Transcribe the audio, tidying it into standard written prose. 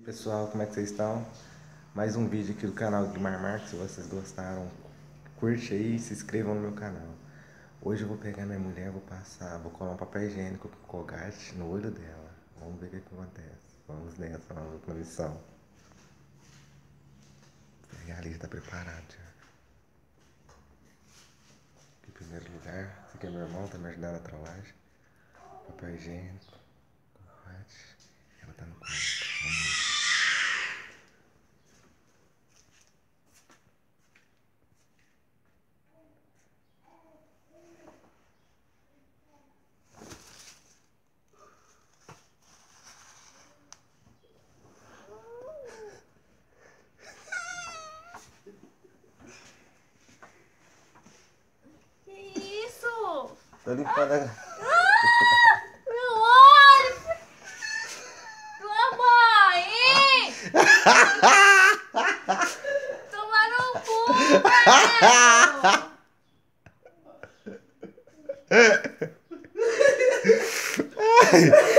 Pessoal, como é que vocês estão? Mais um vídeo aqui do canal Guimar Marques. Se vocês gostaram, curte aí e se inscrevam no meu canal. Hoje eu vou pegar minha mulher, vou colar um papel higiênico com Colgate no olho dela. Vamos ver o que acontece. Vamos nessa, vamos pra missão. E ali já tá preparado já. Em primeiro lugar, esse aqui é meu irmão, tá me ajudando na trollagem. Papel higiênico, Colgate. Ela tá no quarto. Vamos ver. Que isso? Tô limpando a... Meu olho! Tua mãe! Toma no cu, velho!